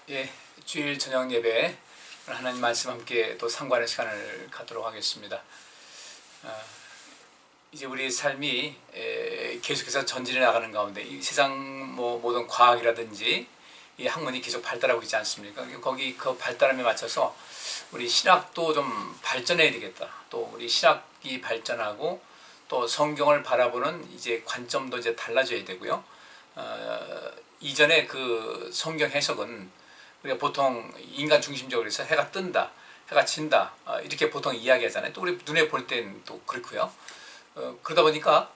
예, 주일 저녁 예배 하나님 말씀 함께 또 상고하는 시간을 갖도록 하겠습니다. 이제 우리의 삶이 계속해서 전진해 나가는 가운데 이 세상 모든 과학이라든지 이 학문이 계속 발달하고 있지 않습니까? 거기 그 발달함에 맞춰서 우리 신학도 좀 발전해야 되겠다. 또 우리 신학이 발전하고 또 성경을 바라보는 이제 관점도 이제 달라져야 되고요. 이전에 그 성경 해석은 우리가 보통 인간 중심적으로 해서 해가 뜬다, 해가 진다 이렇게 보통 이야기하잖아요. 또 우리 눈에 볼 땐 또 그렇고요. 그러다 보니까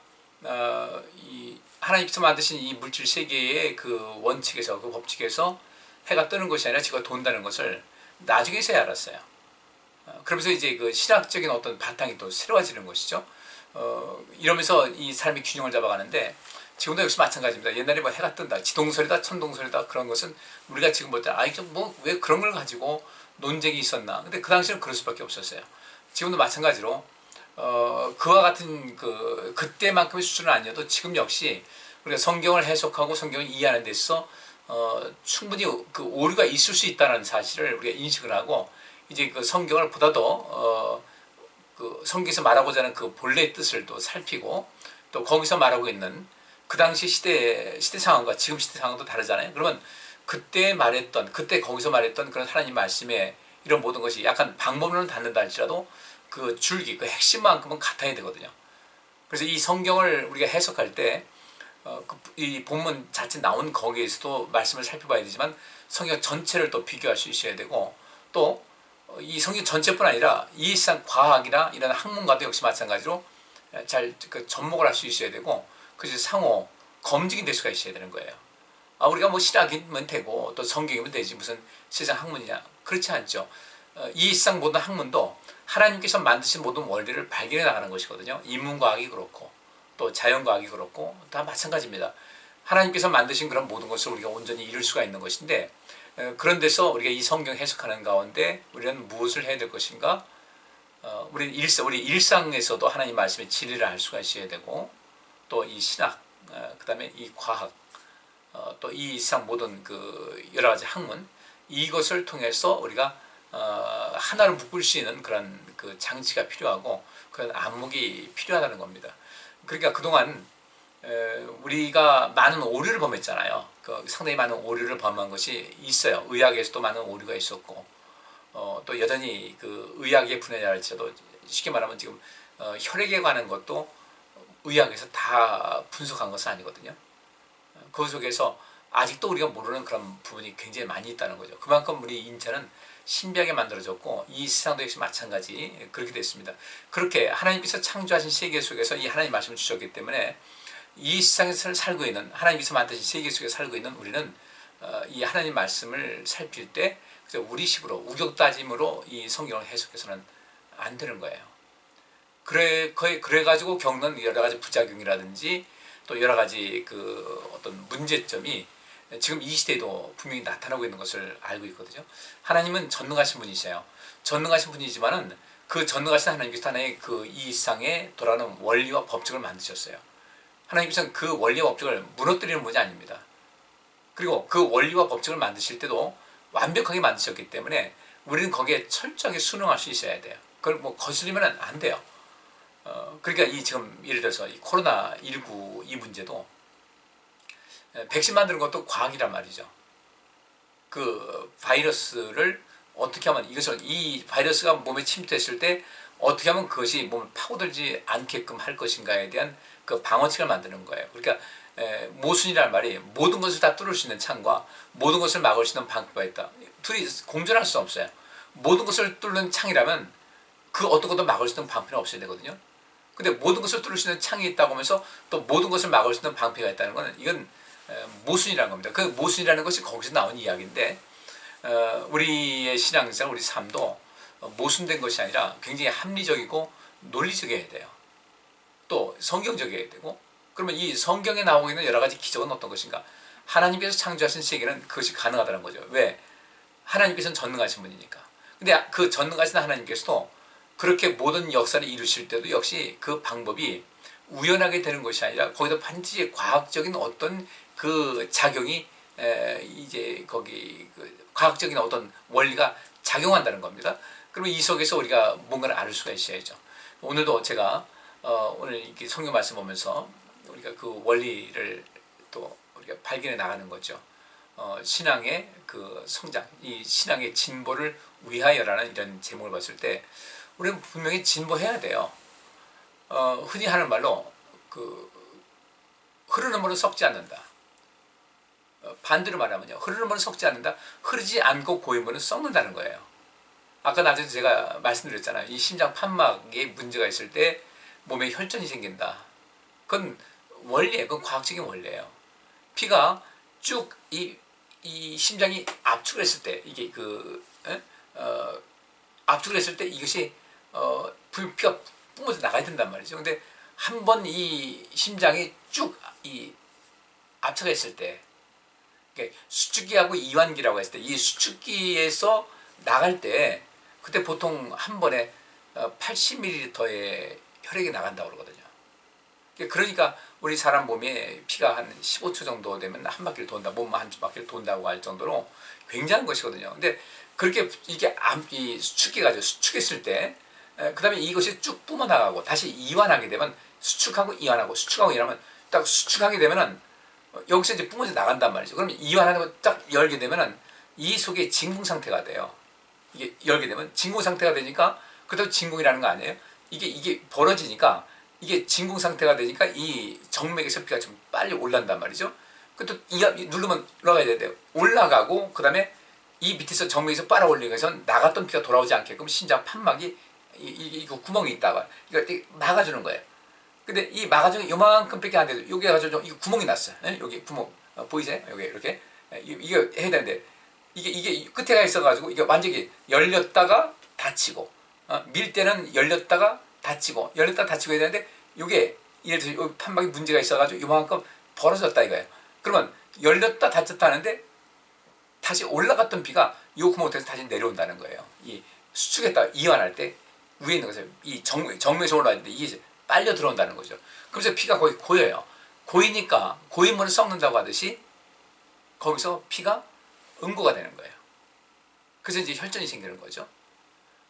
이 하나님께서 만드신 이 물질 세계의 그 원칙에서 그 법칙에서 해가 뜨는 것이 아니라 지구가 돈다는 것을 나중에서야 알았어요. 그러면서 이제 그 신학적인 어떤 바탕이 또 새로워지는 것이죠. 이러면서 이 삶의 균형을 잡아가는데 지금도 역시 마찬가지입니다. 옛날에 뭐 해가 뜬다, 지동설이다, 천동설이다 그런 것은 우리가 지금 볼 때 왜 그런 걸 가지고 논쟁이 있었나. 근데 그 당시에는 그럴 수밖에 없었어요. 지금도 마찬가지로 그와 같은 그때만큼의 수준은 아니어도 지금 역시 우리가 성경을 해석하고 성경을 이해하는 데 있어 충분히 그 오류가 있을 수 있다는 사실을 우리가 인식을 하고 이제 그 성경을 보다 더 그 성경에서 말하고자 하는 그 본래의 뜻을 또 살피고 또 거기서 말하고 있는 그 당시 시대 상황과 지금 시대 상황도 다르잖아요. 그러면 그때 거기서 말했던 그런 하나님 말씀에 이런 모든 것이 약간 방법론은 다른다 할지라도 그 줄기, 그 핵심만큼은 같아야 되거든요. 그래서 이 성경을 우리가 해석할 때 이 본문 자체 나온 거기에서도 말씀을 살펴봐야 되지만 성경 전체를 또 비교할 수 있어야 되고 또 이 성경 전체뿐 아니라 이 일상 과학이나 이런 학문과도 역시 마찬가지로 잘 접목을 할 수 있어야 되고 그래서 상호 검증이 될 수가 있어야 되는 거예요. 우리가 뭐 신학이면 되고 또 성경이면 되지 무슨 세상 학문이냐 그렇지 않죠. 이 일상 모든 학문도 하나님께서 만드신 모든 원리를 발견해 나가는 것이거든요. 인문과학이 그렇고 또 자연과학이 그렇고 다 마찬가지입니다. 하나님께서 만드신 그런 모든 것을 우리가 온전히 이룰 수가 있는 것인데 그런 데서 우리가 이 성경 해석하는 가운데 우리는 무엇을 해야 될 것인가? 우리 일상에서도 하나님 말씀의 진리를 알 수가 있어야 되고 또 이 신학, 그 다음에 이 과학, 또 이 이상 모든 그 여러 가지 학문 이것을 통해서 우리가 하나로 묶을 수 있는 그런 그 장치가 필요하고 그런 안목이 필요하다는 겁니다. 그러니까 그동안 우리가 많은 오류를 범했잖아요. 상당히 많은 오류를 범한 것이 있어요. 의학에서도 많은 오류가 있었고 또 여전히 그 의학의 분야랄지라도 쉽게 말하면 지금 혈액에 관한 것도 의학에서 다 분석한 것은 아니거든요. 그 속에서 아직도 우리가 모르는 그런 부분이 굉장히 많이 있다는 거죠. 그만큼 우리 인체는 신비하게 만들어졌고 이 세상도 역시 마찬가지 그렇게 됐습니다. 그렇게 하나님께서 창조하신 세계 속에서 이 하나님 말씀을 주셨기 때문에 이 세상에서 살고 있는 하나님께서 만드신 세계 속에 살고 있는 우리는 이 하나님 말씀을 살필 때 우리식으로 우격다짐으로 이 성경을 해석해서는 안 되는 거예요. 그래가지고 겪는 여러 가지 부작용이라든지 또 여러 가지 그 어떤 문제점이 지금 이 시대에도 분명히 나타나고 있는 것을 알고 있거든요. 하나님은 전능하신 분이세요. 전능하신 분이지만은 그 전능하신 하나님께서 하나의 그 이 세상에 돌아가는 원리와 법칙을 만드셨어요. 하나님께서는 그 원리와 법칙을 무너뜨리는 분이 아닙니다. 그리고 그 원리와 법칙을 만드실 때도 완벽하게 만드셨기 때문에 우리는 거기에 철저하게 순응할 수 있어야 돼요. 그걸 뭐 거슬리면 안 돼요. 그러니까 이 지금 예를 들어서 이 코로나19 이 문제도 백신 만드는 것도 과학이란 말이죠. 그 바이러스를 어떻게 하면 이 바이러스가 몸에 침투했을 때 어떻게 하면 그것이 몸을 파고들지 않게끔 할 것인가에 대한 그 방어책을 만드는 거예요. 그러니까 모순이라는 말이 모든 것을 다 뚫을 수 있는 창과 모든 것을 막을 수 있는 방패가 있다. 둘이 공존할 수 없어요. 모든 것을 뚫는 창이라면 그 어떤 것도 막을 수 있는 방패는 없어야 되거든요. 근데 모든 것을 뚫을 수 있는 창이 있다고 하면서 또 모든 것을 막을 수 있는 방패가 있다는 것은 이건 모순이라는 겁니다. 그 모순이라는 것이 거기서 나온 이야기인데 우리의 신앙생 우리 삶도 모순된 것이 아니라 굉장히 합리적이고 논리적이어야 돼요. 또 성경적이어야 되고 그러면 이 성경에 나오고 있는 여러 가지 기적은 어떤 것인가? 하나님께서 창조하신 세계는 그것이 가능하다는 거죠. 왜? 하나님께서는 전능하신 분이니까. 근데 그 전능하신 하나님께서도 그렇게 모든 역사를 이루실 때도 역시 그 방법이 우연하게 되는 것이 아니라 거기다 반드시 과학적인 어떤 그 작용이 이제 거기 그 과학적인 어떤 원리가 작용한다는 겁니다. 그러면 이 속에서 우리가 뭔가를 알 수가 있어야죠. 오늘도 제가 오늘 이렇게 성경 말씀 보면서 우리가 그 원리를 또 우리가 발견해 나가는 거죠. 신앙의 그 성장, 이 신앙의 진보를 위하여라는 이런 제목을 봤을 때 우리는 분명히 진보해야 돼요. 흔히 하는 말로 그 흐르는 물은 썩지 않는다. 반대로 말하면요, 흐르는 물은 썩지 않는다. 흐르지 않고 고인 물은 썩는다는 거예요. 아까 낮에도 제가 말씀드렸잖아요. 이 심장 판막에 문제가 있을 때 몸에 혈전이 생긴다. 그건 원리예요. 그건 과학적인 원리예요. 피가 쭉 이 심장이 압축을 했을 때 이게 압축을 했을 때 이것이 피가 뿜어져 나가야 된단 말이죠. 근데 한 번 이 심장이 쭉 압축했을 때 수축기하고 이완기라고 했을 때 이 수축기에서 나갈 때 그때 보통 한 번에 80ml의 혈액이 나간다고 그러거든요. 그러니까 우리 사람 몸에 피가 한 15초 정도 되면 한 바퀴를 돈다, 몸 한 바퀴를 돈다고 할 정도로 굉장한 것이거든요. 근데 그렇게 이게 수축기가 수축했을 때, 그 다음에 이것이 쭉 뿜어나가고 다시 이완하게 되면 수축하고 이완하고 수축하고 이완하면 딱 수축하게 되면은 여기서 이제 뿜어져 나간단 말이죠. 그러면 이완하는 거 딱 열게 되면은 이 속에 진공 상태가 돼요. 이게 열게 되면 진공 상태가 되니까 그것도 진공이라는 거 아니에요? 이게 벌어지니까 이게 진공 상태가 되니까 이 정맥에서 피가 좀 빨리 올라간단 말이죠. 그것도 누르면 올라가야 되는데 올라가고 그 다음에 이 밑에서 정맥에서 빨아 올리기 위해서 나갔던 피가 돌아오지 않게끔 심장 판막이 이 구멍이 있다가 이거 막아주는 거예요. 근데 이 막아주는 요만큼밖에 안 돼도 여기 가지고 이 구멍이 났어요. 여기 구멍 보이세요? 여기 이렇게 이게 해야 되는데 이게 끝에가 있어가지고 이게 완전히 열렸다가 닫히고 밀 때는 열렸다가 닫히고 열렸다 닫히고 해야 되는데 이게 예를 들어서 이 판막에 문제가 있어가지고 이만큼 벌어졌다 이거예요. 그러면 열렸다 닫혔다 하는데 다시 올라갔던 피가 이 구멍 통해서 다시 내려온다는 거예요. 이 수축했다 이완할 때 위에 있는 것을 이 정맥에서 올라왔는데 이게 빨려 들어온다는 거죠. 그래서 피가 거의 고여요. 고이니까 고인물은 썩는다고 하듯이 거기서 피가 응고가 되는 거예요. 그래서 이제 혈전이 생기는 거죠.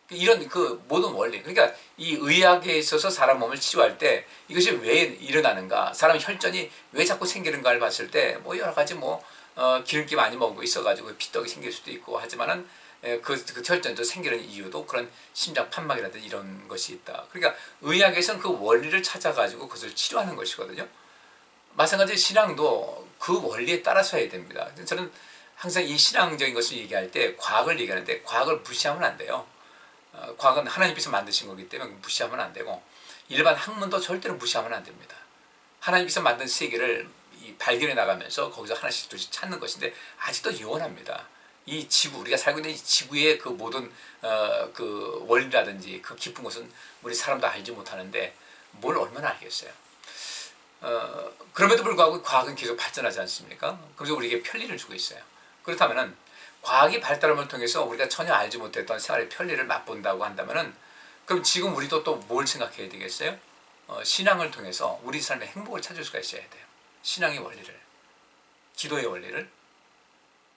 이런 그 모든 원리, 그러니까 이 의학에 있어서 사람 몸을 치료할 때 이것이 왜 일어나는가, 사람 혈전이 왜 자꾸 생기는가를 봤을 때 뭐 여러 가지 기름기 많이 먹고 있어가지고 피떡이 생길 수도 있고 하지만은 그 혈전도 생기는 이유도 그런 심장 판막이라든지 이런 것이 있다. 그러니까 의학에서는 그 원리를 찾아가지고 그것을 치료하는 것이거든요. 마찬가지로 신앙도 그 원리에 따라서 해야 됩니다. 저는 항상 이 신앙적인 것을 얘기할 때 과학을 얘기하는데 과학을 무시하면 안 돼요. 과학은 하나님께서 만드신 거기 때문에 무시하면 안 되고 일반 학문도 절대로 무시하면 안 됩니다. 하나님께서 만든 세계를 발견해 나가면서 거기서 하나씩 둘씩 찾는 것인데 아직도 유언합니다. 이 지구, 우리가 살고 있는 이 지구의 그 모든 그 원리라든지 그 깊은 것은 우리 사람도 알지 못하는데 뭘 얼마나 알겠어요. 그럼에도 불구하고 과학은 계속 발전하지 않습니까? 그래서 우리에게 편리를 주고 있어요. 그렇다면은 과학이 발달함을 통해서 우리가 전혀 알지 못했던 생활의 편리를 맛본다고 한다면은 그럼 지금 우리도 또 뭘 생각해야 되겠어요? 신앙을 통해서 우리 삶의 행복을 찾을 수가 있어야 돼요. 신앙의 원리를, 기도의 원리를.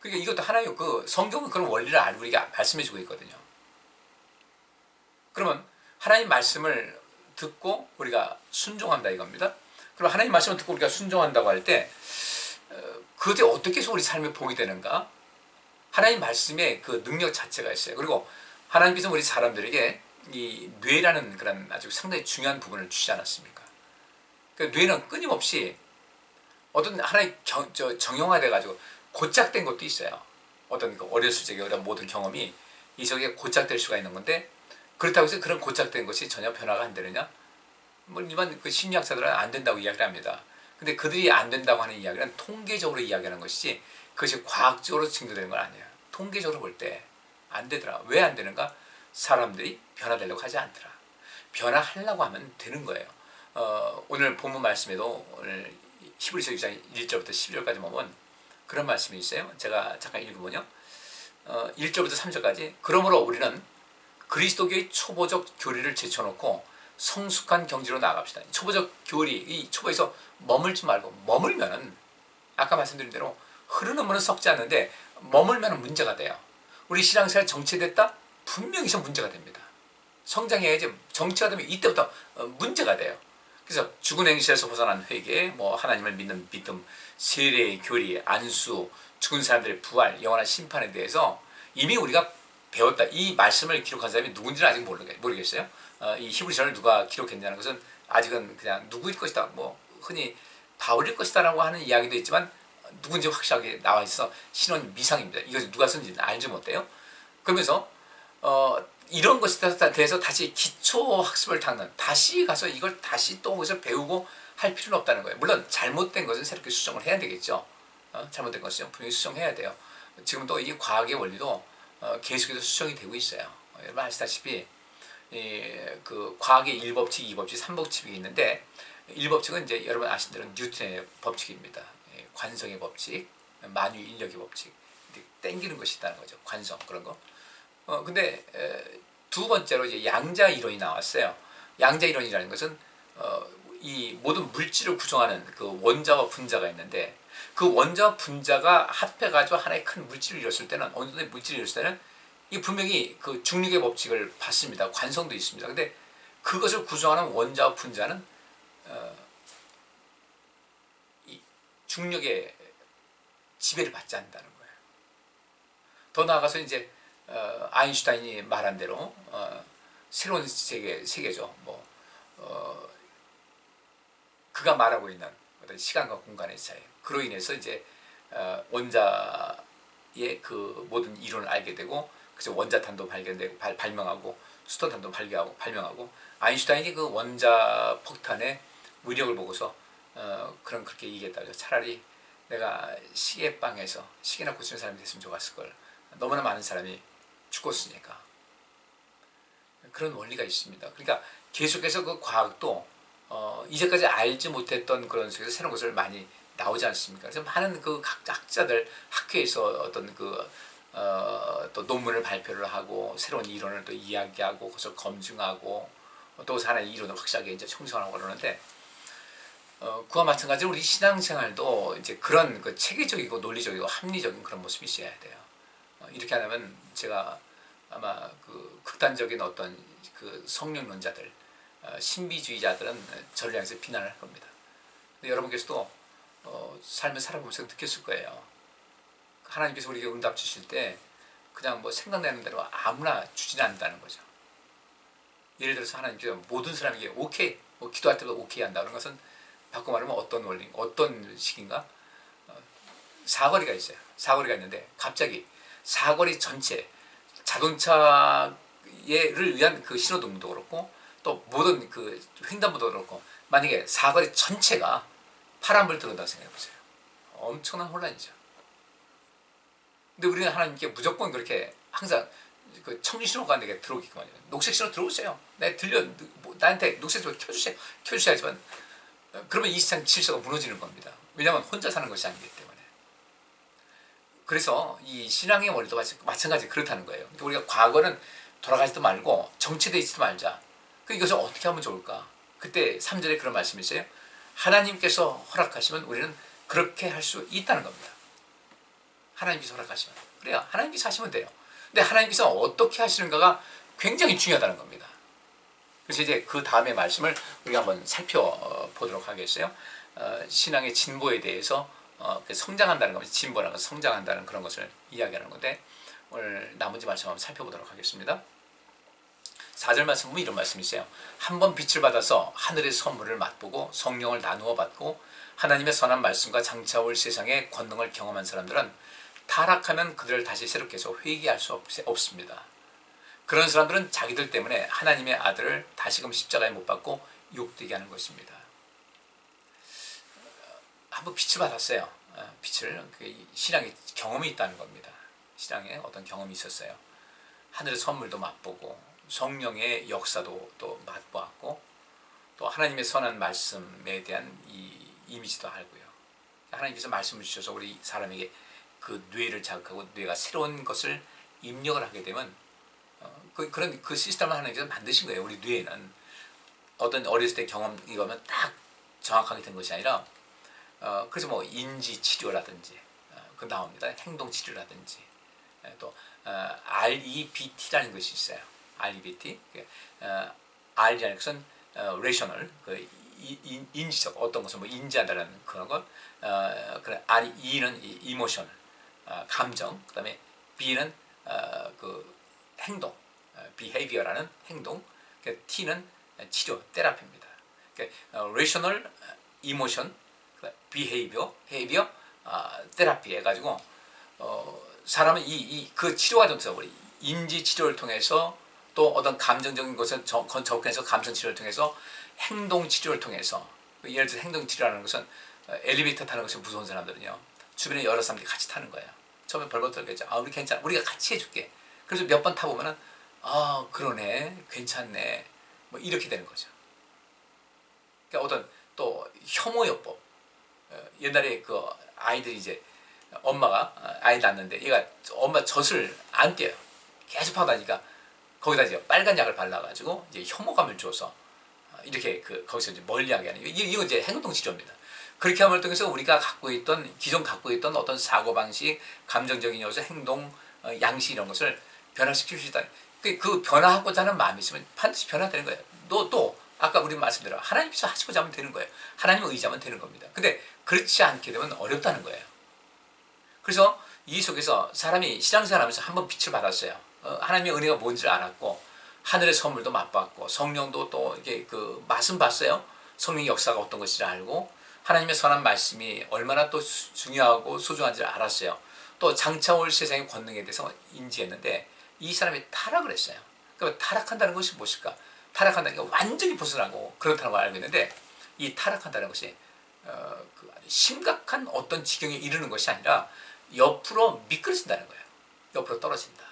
그러니까 이것도 하나의 그 성경은 그런 원리를 우리에게 말씀해주고 있거든요. 그러면 하나님 말씀을 듣고 우리가 순종한다 이겁니다. 그럼 하나님 말씀을 듣고 우리가 순종한다고 할 때 그것이 어떻게 해서 우리 삶에 복이 되는가? 하나님 말씀의 그 능력 자체가 있어요. 그리고 하나님께서 우리 사람들에게 이 뇌라는 그런 아주 상당히 중요한 부분을 주지 않았습니까? 그 뇌는 끊임없이 어떤 하나의 정형화돼가지고 고착된 것도 있어요. 어떤 그 어렸을 적에 어떤 모든 경험이 이 속에 고착될 수가 있는 건데 그렇다고 해서 그런 고착된 것이 전혀 변화가 안 되느냐? 일반 그 심리학자들은 안 된다고 이야기를 합니다. 근데 그들이 안 된다고 하는 이야기는 통계적으로 이야기하는 것이지 그것이 과학적으로 증거되는 건 아니에요. 통계적으로 볼 때 안 되더라. 왜 안 되는가? 사람들이 변화되려고 하지 않더라. 변화하려고 하면 되는 거예요. 오늘 본문 말씀에도 오늘 히브리서 6장 1절부터 12절까지 보면 그런 말씀이 있어요. 제가 잠깐 읽어보면요. 1절부터 3절까지 그러므로 우리는 그리스도교의 초보적 교리를 제쳐놓고 성숙한 경지로 나아갑시다. 초보적 교리, 이 초보에서 머물지 말고 머물면은 아까 말씀드린 대로 흐르는 물은 썩지 않는데 머물면 문제가 돼요. 우리 신앙생활 정체됐다? 분명히 좀 문제가 됩니다. 성장해야지. 정체가 되면 이때부터 문제가 돼요. 그래서 죽은 행실에서 벗어난 회개, 뭐 하나님을 믿는 믿음, 세례의 교리, 안수, 죽은 사람들의 부활, 영원한 심판에 대해서 이미 우리가 배웠다. 이 말씀을 기록한 사람이 누군지는 아직 모르겠어요. 이 히브리서를 누가 기록했냐는 것은 아직은 그냥 누구일 것이다. 뭐 흔히 바울일 것이다라고 하는 이야기도 있지만 누군지 확실하게 나와 있어 신원 미상입니다. 이것을 누가 쓴지는 알지 못해요. 그러면서 이런 것에 대해서 다시 기초 학습을 닦는, 다시 가서 이걸 다시 또 거기서 배우고 할 필요는 없다는 거예요. 물론 잘못된 것은 새롭게 수정을 해야 되겠죠. 잘못된 것은 분명히 수정해야 돼요. 지금도 이 과학의 원리도 계속해서 수정이 되고 있어요. 여러분 아시다시피 그 과학의 1법칙, 2법칙, 3법칙이 있는데 1법칙은 이제 여러분 아시는 대로 뉴턴의 법칙입니다. 관성의 법칙, 만유 인력의 법칙, 땡기는 것이 있다는 거죠. 관성 그런 거. 근데 두 번째로 이제 양자 이론이 나왔어요. 양자 이론이라는 것은 이 모든 물질을 구성하는 그 원자와 분자가 있는데 그 원자와 분자가 합해가지고 하나의 큰 물질을 이뤘을 때는 어느 정도의 물질을 이뤘을 때는 이 분명히 그 중력의 법칙을 받습니다. 관성도 있습니다. 근데 그것을 구성하는 원자와 분자는 이 중력의 지배를 받지 않는다는 거예요. 더 나아가서 이제 아인슈타인이 말한 대로 새로운 세계죠. 그가 말하고 있는 어떤 시간과 공간의 차이. 그로 인해서 이제 원자의 그 모든 이론을 알게 되고, 그래서 원자탄도 발견되고 발명하고 수소탄도 발명하고 아인슈타인이 그 원자 폭탄의 위력을 보고서 그렇게 얘기했다죠. 차라리 내가 시계방에서 시계나 고치는 사람이 됐으면 좋았을 걸. 너무나 많은 사람이 죽었으니까. 그런 원리가 있습니다. 그러니까 계속해서 그 과학도 이제까지 알지 못했던 그런 속에서 새로운 것을 많이 나오지 않습니까? 그래서 많은 그 학자들 학회에서 어떤 또 논문을 발표를 하고 새로운 이론을 또 이야기하고 그것을 검증하고 또 하나의 이론을 확실하게 이제 형성하고 그러는데 그와 마찬가지로 우리 신앙생활도 이제 그런 그 체계적이고 논리적이고 합리적인 그런 모습이 있어야 돼요. 이렇게 하면 제가 아마 그 극단적인 어떤 그 성령론자들, 신비주의자들은 저를 향해서 비난을 할 겁니다. 근데 여러분께서도 삶을 살아보면서 느꼈을 거예요. 하나님께서 우리에게 응답 주실 때 그냥 뭐 생각나는 대로 아무나 주지는 않는다는 거죠. 예를 들어서 하나님께서 모든 사람에게 오케이, 뭐 기도할 때도 오케이 한다는 것은 바꿔 말하면 어떤 원리, 어떤 식인가? 사거리가 있어요. 사거리가 있는데 갑자기 사거리 전체 자동차를 위한 그 신호등도 그렇고 또 모든 그 횡단보도 그렇고 만약에 사거리 전체가 파란불 들어온다고 생각해보세요. 엄청난 혼란이죠. 근데 우리는 하나님께 무조건 그렇게 항상 그 청신호가 내게 들어오게끔 하죠. 녹색 신호 들어오세요. 나한테 녹색 신호 켜주셔야지만 그러면 이 세상 질서가 무너지는 겁니다. 왜냐하면 혼자 사는 것이 아니기 때문에. 그래서 이 신앙의 원리도 마찬가지 그렇다는 거예요. 그러니까 우리가 과거는 돌아가지도 말고 정체되어 있지도 말자. 이것을 어떻게 하면 좋을까? 그때 3절에 그런 말씀이 있어요. 하나님께서 허락하시면 우리는 그렇게 할 수 있다는 겁니다. 하나님께서 허락하시면. 그래요. 하나님께서 하시면 돼요. 근데 하나님께서 어떻게 하시는가가 굉장히 중요하다는 겁니다. 그래서 이제 그 다음의 말씀을 우리가 한번 살펴보도록 하겠어요. 신앙의 진보에 대해서 성장한다는 겁니다. 진보라는 것은 성장한다는 그런 것을 이야기하는 건데 오늘 나머지 말씀 한번 살펴보도록 하겠습니다. 4절 말씀 보면 이런 말씀이 있어요. 한 번 빛을 받아서 하늘의 선물을 맛보고 성령을 나누어 받고 하나님의 선한 말씀과 장차올 세상의 권능을 경험한 사람들은 타락하면 그들을 다시 새롭게 해서 회개할 수 없습니다. 그런 사람들은 자기들 때문에 하나님의 아들을 다시금 십자가에 못 박고 욕되게 하는 것입니다. 한번 빛을 받았어요. 빛을 신앙의 경험이 있다는 겁니다. 신앙에 어떤 경험이 있었어요. 하늘의 선물도 맛보고 성령의 역사도 또 맛보았고 또 하나님의 선한 말씀에 대한 이 이미지도 알고요. 하나님께서 말씀을 주셔서 우리 사람에게 그 뇌를 자극하고 뇌가 새로운 것을 입력을 하게 되면 그런 그 시스템을 하나님께서 만드신 거예요. 우리 뇌에는 어떤 어렸을 때 경험 이거면 딱 정확하게 된 것이 아니라 그래서 뭐 인지 치료라든지 그 나옵니다. 행동 치료라든지 또 REBT라는 것이 있어요. REBT. R이라는 것은 rational, 그 인지적, 어떤 것을 뭐 인지한다는 그런 것. 그래, E는 emotional, 감정. 그다음에 B는 그 행동, behavior라는 행동. T는 치료, 테라피입니다. rational, emotion, behavior, 테라피 해가지고 사람은 그 치료가 좀 있어. 인지 치료를 통해서 또 어떤 감정적인 것을 접근해서 감성 치료를 통해서 행동 치료를 통해서, 예를 들어 행동 치료라는 것은 엘리베이터 타는 것이 무서운 사람들은요, 주변에 여러 사람들이 같이 타는 거예요. 처음에 벌벌 떨겠죠. 우리 괜찮아, 우리가 같이 해줄게. 그래서 몇 번 타보면은 그러네, 괜찮네, 뭐 이렇게 되는 거죠. 그러니까 어떤 또 혐오요법, 옛날에 그 아이들이 이제 엄마가 아이 낳는데 얘가 엄마 젖을 안 떼요. 계속 하다니까 거기다 이제 빨간 약을 발라가지고 이제 혐오감을 줘서 이렇게 거기서 이제 멀리하게 하는, 이거 이제 행동 치료입니다. 그렇게 함을 통해서 우리가 기존 갖고 있던 어떤 사고방식, 감정적인 요소, 행동, 양식 이런 것을 변화시킬 수 있다. 그 변화하고자 하는 마음이 있으면 반드시 변화되는 거예요. 또 아까 우리 말씀대로 하나님께서 하시고자 하면 되는 거예요. 하나님을 의지하면 되는 겁니다. 근데 그렇지 않게 되면 어렵다는 거예요. 그래서 이 속에서 사람이 신앙생활하면서 한번 빛을 받았어요. 하나님의 은혜가 뭔지를 알았고, 하늘의 선물도 맛봤고, 성령도 또 이렇게 그 맛은 봤어요. 성령의 역사가 어떤 것인지 알고, 하나님의 선한 말씀이 얼마나 또 중요하고 소중한지를 알았어요. 또 장차 올 세상의 권능에 대해서 인지했는데, 이 사람이 타락을 했어요. 그러니까 타락한다는 것이 무엇일까? 타락한다는 게 완전히 벗어나고 그렇다는 걸 알고 있는데, 이 타락한다는 것이 그 심각한 어떤 지경에 이르는 것이 아니라 옆으로 미끄러진다는 거예요. 옆으로 떨어진다.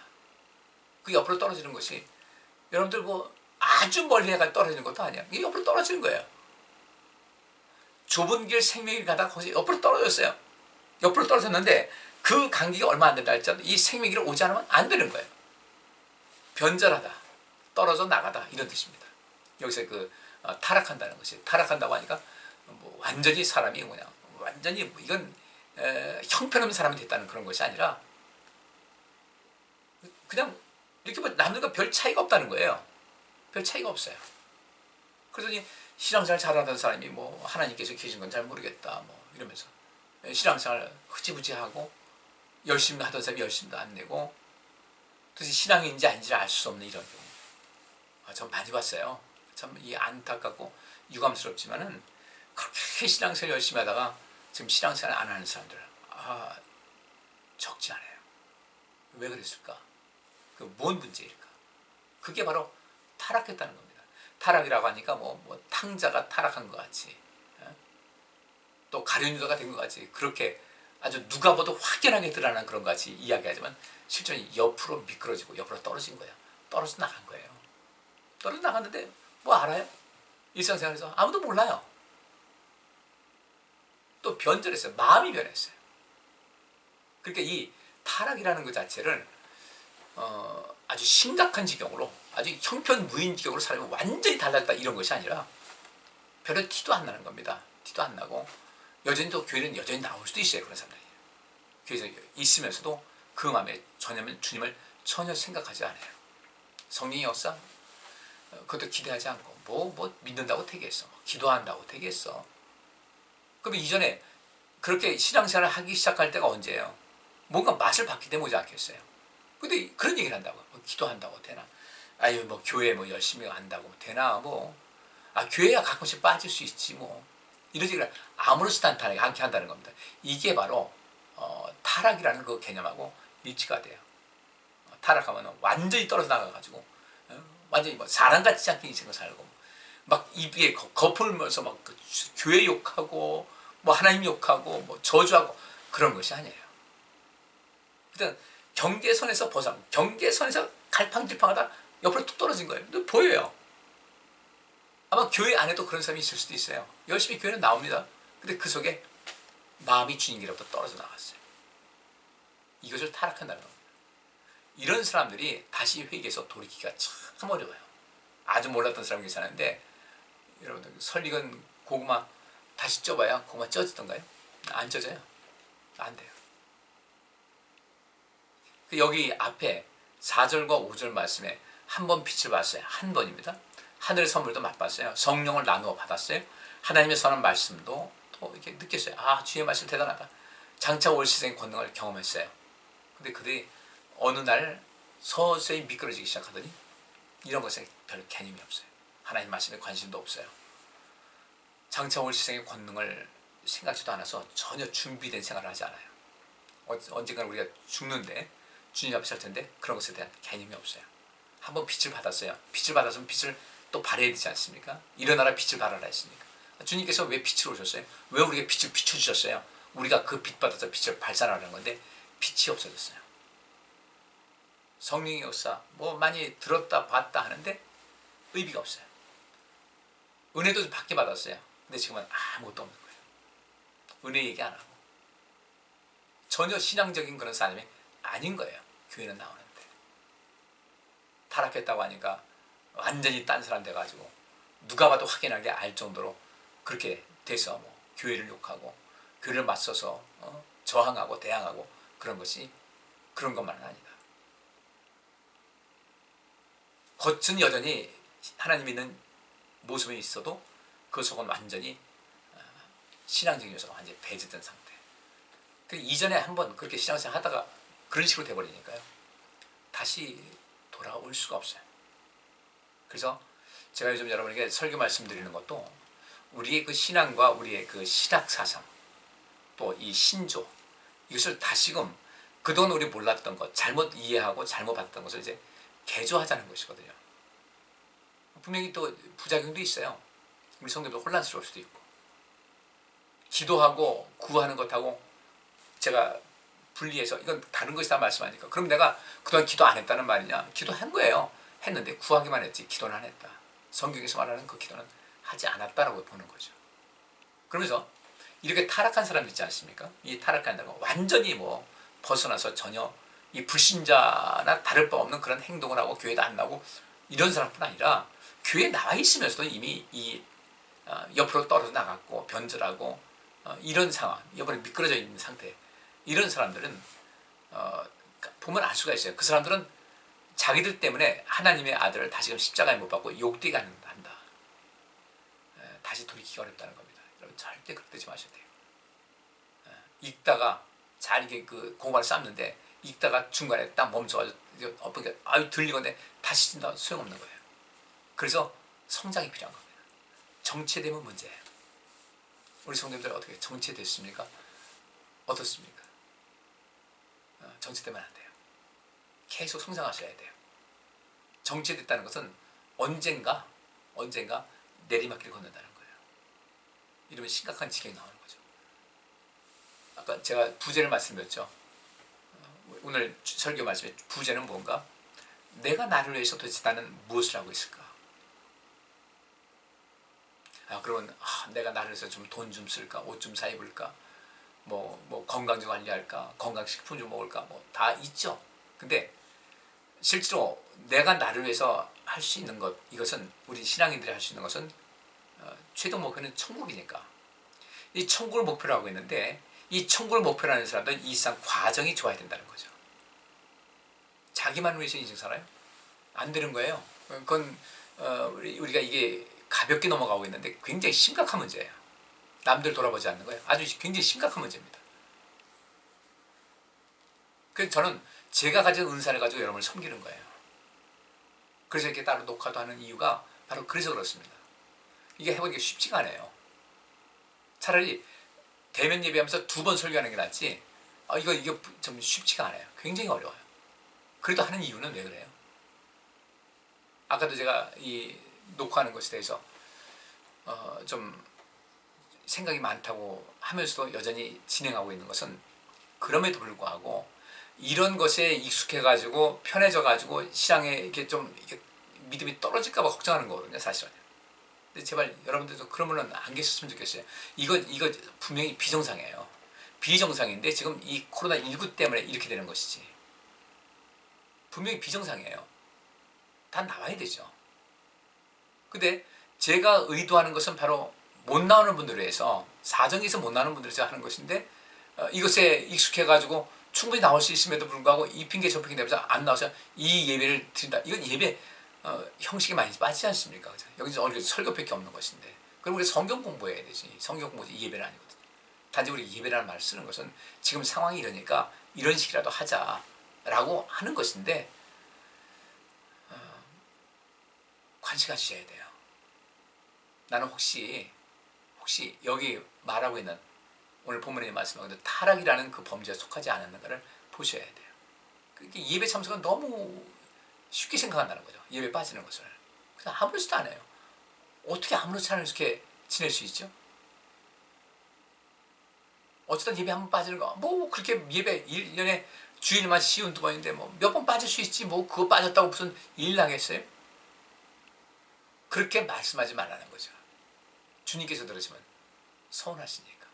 그 옆으로 떨어지는 것이 여러분들 뭐 아주 멀리 해가 떨어지는 것도 아니야. 이게 옆으로 떨어지는 거예요. 좁은 길 생명길 가다가 거기서 옆으로 떨어졌어요. 옆으로 떨어졌는데 그 간격이 얼마 안 된다 할지라도 이 생명길을 오지 않으면 안 되는 거예요. 변절하다, 떨어져 나가다, 이런 뜻입니다. 여기서 타락한다는 것이, 타락한다고 하니까 뭐 완전히 사람이 그냥 완전히 이건 형편없는 사람이 됐다는 그런 것이 아니라 그냥 이렇게 뭐 남들과 별 차이가 없다는 거예요. 별 차이가 없어요. 그러더니 신앙생활 잘하던 사람이 뭐 하나님께서 계신 건 잘 모르겠다 뭐 이러면서 신앙생활 흐지부지하고, 열심히 하던 사람이 열심도 안 내고, 도대체 신앙인지 아닌지를 알 수 없는 이런 경우 전 많이 봤어요. 참 안타깝고 유감스럽지만은 그렇게 신앙생활 열심히 하다가 지금 신앙생활 안 하는 사람들 적지 않아요. 왜 그랬을까? 뭔 문제일까? 그게 바로 타락했다는 겁니다. 타락이라고 하니까 뭐 탕자가 타락한 것 같이, 또 가룟유다가 된 것 같이, 그렇게 아주 누가 봐도 확연하게 드러나는 그런 것 같이 이야기하지만 실제로 옆으로 미끄러지고 옆으로 떨어진 거예요. 떨어져 나간 거예요. 떨어져 나갔는데 뭐 알아요? 일상생활에서 아무도 몰라요. 또 변절했어요. 마음이 변했어요. 그러니까 이 타락이라는 것 자체를 아주 심각한 지경으로, 아주 형편무인 지경으로 사람이 완전히 달라졌다 이런 것이 아니라 별로 티도 안 나는 겁니다. 티도 안 나고 여전히 또 교회는 여전히 나올 수도 있어요. 그런 사람들이 교회에서 있으면서도 그 마음에 주님을 전혀 생각하지 않아요. 성령의 역사 그것도 기대하지 않고 뭐 믿는다고 되겠어, 기도한다고 되겠어. 그럼 이전에 그렇게 신앙생활을 하기 시작할 때가 언제예요? 뭔가 맛을 봤기 때문에 오지 않겠어요? 근데 그런 얘기를 한다고. 기도한다고 되나? 아유 뭐 교회 뭐 열심히 한다고 되나? 교회야 가끔씩 빠질 수 있지 뭐. 이런 얘기를 아무렇지도 않게 한다는 겁니다. 이게 바로 타락이라는 그 개념하고 일치가 돼요. 타락하면 완전히 떨어져 나가가지고 완전히 뭐 사람 같지 않게 인생을 살고 막 입에 거품을면서 막 교회 욕하고 뭐 하나님 욕하고 뭐 저주하고 그런 것이 아니에요. 일단 경계선에서 경계선에서 갈팡질팡하다 옆으로 뚝 떨어진 거예요. 근데 보여요. 아마 교회 안에도 그런 사람이 있을 수도 있어요. 열심히 교회는 나옵니다. 근데 그 속에 마음이 주님께로부터 떨어져 나갔어요. 이것을 타락한다는 겁니다. 이런 사람들이 다시 회개해서 돌이키기가 참 어려워요. 아주 몰랐던 사람이 괜찮은데, 여러분들 설익은 고구마 다시 쪄봐야 고구마 쪄지던가요? 안 쪄져요. 안 돼요. 여기 앞에 4절과 5절 말씀에 한 번 빛을 봤어요. 한 번입니다. 하늘의 선물도 맛봤어요. 성령을 나누어 받았어요. 하나님의 선한 말씀도 또 이렇게 느꼈어요. 아, 주의 말씀 대단하다. 장차 올 세상의 권능을 경험했어요. 근데 그들이 어느 날 서서히 미끄러지기 시작하더니 이런 것에 별 개념이 없어요. 하나님 말씀에 관심도 없어요. 장차 올 세상의 권능을 생각지도 않아서 전혀 준비된 생활을 하지 않아요. 언젠가 우리가 죽는데 주님 앞에 설 텐데 그런 것에 대한 개념이 없어요. 한번 빛을 받았어요. 빛을 받았으면 빛을 또 발해야 되지 않습니까? 일어나라 빛을 발하라 했으니까. 주님께서 왜 빛을 오셨어요? 왜 우리에게 빛을 비춰주셨어요? 우리가 그 빛 받아서 빛을 발산하는 건데 빛이 없어졌어요. 성령의 역사 뭐 많이 들었다 봤다 하는데 의미가 없어요. 은혜도 좀 받게 받았어요. 근데 지금은 아무것도 없는 거예요. 은혜 얘기 안 하고 전혀 신앙적인 그런 사람이 아닌 거예요. 교회는 나오는데 타락했다고 하니까 완전히 딴 사람 돼가지고 누가 봐도 확연하게 알 정도로 그렇게 돼서 뭐 교회를 욕하고 교회를 맞서서 저항하고 대항하고 그런 것이 그런 것만은 아니다. 겉은 여전히 하나님 있는 모습이 있어도 그 속은 완전히 신앙적인 요소가 완전히 배제된 상태. 이전에 한번 그렇게 신앙생활 하다가 그런 식으로 돼버리니까요. 다시 돌아올 수가 없어요. 그래서 제가 요즘 여러분에게 설교 말씀드리는 것도 우리의 그 신앙과 우리의 그 신학 사상 또 이 신조 이것을 다시금 그동안 우리 몰랐던 것 잘못 이해하고 잘못 봤던 것을 이제 개조하자는 것이거든요. 분명히 또 부작용도 있어요. 우리 성도도 혼란스러울 수도 있고 기도하고 구하는 것하고 제가 분리해서 이건 다른 것이다 말씀하니까 그럼 내가 그동안 기도 안 했다는 말이냐? 기도한 거예요. 했는데 구하기만 했지 기도는 안 했다. 성경에서 말하는 그 기도는 하지 않았다라고 보는 거죠. 그러면서 이렇게 타락한 사람 있지 않습니까? 이 타락한다는 건 완전히 뭐 벗어나서 전혀 이 불신자나 다를 바 없는 그런 행동을 하고 교회도 안 나오고 이런 사람뿐 아니라 교회에 나와 있으면서도 이미 이 옆으로 떨어져 나갔고 변절하고 이런 상황, 옆으로 미끄러져 있는 상태 이런 사람들은 보면 알 수가 있어요. 그 사람들은 자기들 때문에 하나님의 아들을 다시금 십자가에 못 박고 욕되게 한다. 다시 돌이키기 어렵다는 겁니다. 여러분 절대 그렇게 되지 마셔야 돼요. 읽다가 잘 이게 그 공간을 쌓는데 읽다가 중간에 딱 멈춰가지고 아유 들리건데 다시 진다 소용없는 거예요. 그래서 성장이 필요한 겁니다. 정체되면 문제예요. 우리 성도님들 어떻게 정체됐습니까? 어떻습니까? 정체되면 안 돼요. 계속 성장하셔야 돼요. 정체됐다는 것은 언젠가 내리막길을 걷는다는 거예요. 이러면 심각한 지경이 나오는 거죠. 아까 제가 부제를 말씀드렸죠. 오늘 설교 말씀에 부제는 뭔가? 내가 나를 위해서 도대체 나는 무엇을 하고 있을까? 그러면 내가 나를 위해서 좀 돈 좀 쓸까? 옷 좀 사 입을까? 뭐 건강 좀 관리할까? 건강식품 좀 먹을까? 뭐 다 있죠. 근데 실제로 내가 나를 위해서 할 수 있는 것, 이것은 우리 신앙인들이 할 수 있는 것은 최종 목표는 천국이니까 이 천국을 목표로 하고 있는데 이 천국을 목표로 하는 사람들은 이 세상 과정이 좋아야 된다는 거죠. 자기만 위해서 인생 살아요? 안 되는 거예요. 그건 우리가 이게 가볍게 넘어가고 있는데 굉장히 심각한 문제예요. 남들 돌아보지 않는 거예요. 아주 굉장히 심각한 문제입니다. 그래서 저는 제가 가진 은사를 가지고 여러분을 섬기는 거예요. 그래서 이렇게 따로 녹화도 하는 이유가 바로 그래서 그렇습니다. 이게 해보기가 쉽지가 않아요. 차라리 대면 예배하면서 2번 설교하는 게 낫지 이거 좀 쉽지가 않아요. 굉장히 어려워요. 그래도 하는 이유는 왜 그래요? 아까도 제가 이 녹화하는 것에 대해서 좀 생각이 많다고 하면서도 여전히 진행하고 있는 것은 그럼에도 불구하고 이런 것에 익숙해가지고 편해져가지고 신앙에 이렇게 좀 믿음이 떨어질까봐 걱정하는 거거든요, 사실은. 근데 제발 여러분들도 그런 분은 안 계셨으면 좋겠어요. 이거 분명히 비정상이에요. 비정상인데 지금 이 코로나19 때문에 이렇게 되는 것이지. 분명히 비정상이에요. 다 나와야 되죠. 근데 제가 의도하는 것은 바로 못 나오는 분들을 위해서 사정에서 못 나오는 분들을 위해서 하는 것인데 이것에 익숙해가지고 충분히 나올 수 있음에도 불구하고 이 핑계 저 핑계 대면서 안 나와서 이 예배를 드린다. 이건 예배 형식이 많이 빠지지 않습니까? 그죠? 여기서 어느 설교밖에 없는 것인데. 그럼 우리 성경 공부해야 되지. 성경 공부지 예배는 아니거든. 단지 우리 예배라는 말을 쓰는 것은 지금 상황이 이러니까 이런 식이라도 하자라고 하는 것인데 관심 가지셔야 돼요. 나는 혹시 여기 말하고 있는 오늘 본문에 말씀하는 타락이라는 그 범죄에 속하지 않았는가를 보셔야 돼요. 그게 예배 참석은 너무 쉽게 생각한다는 거죠. 예배 빠지는 것을. 그냥 아무렇지도 않아요. 어떻게 아무렇지 않게 이렇게 지낼 수 있죠? 어쩌다 예배 한 번 빠지는 거, 뭐 그렇게 예배 1년에 주일만 쉬운 2번인데 뭐 몇 번 빠질 수 있지, 뭐 그거 빠졌다고 무슨 일 나겠어요? 그렇게 말씀하지 말라는 거죠. 주님께서 들으시면 서운하시니까.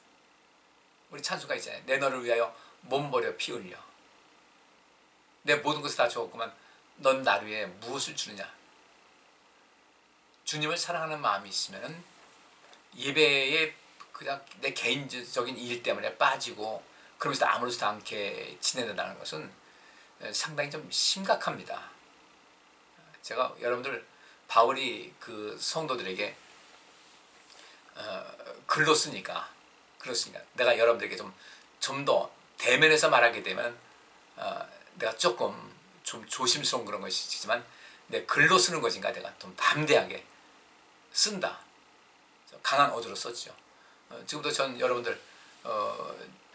우리 찬송가 있잖아요. 내 너를 위하여 몸 버려 피 흘려. 내 모든 것을 다 주었구만 넌 나를 위해 무엇을 주느냐. 주님을 사랑하는 마음이 있으면 예배에 그냥 내 개인적인 일 때문에 빠지고 그러면서 아무렇지도 않게 지낸다는 것은 상당히 좀 심각합니다. 제가 여러분들 바울이 그 성도들에게 글로 쓰니까 내가 여러분들에게 좀 더 대면해서 말하게 되면 내가 조금 좀 조심스러운 그런 것이지만 내 글로 쓰는 것인가 내가 좀 담대하게 쓴다. 강한 어조로 썼죠. 지금도 전 여러분들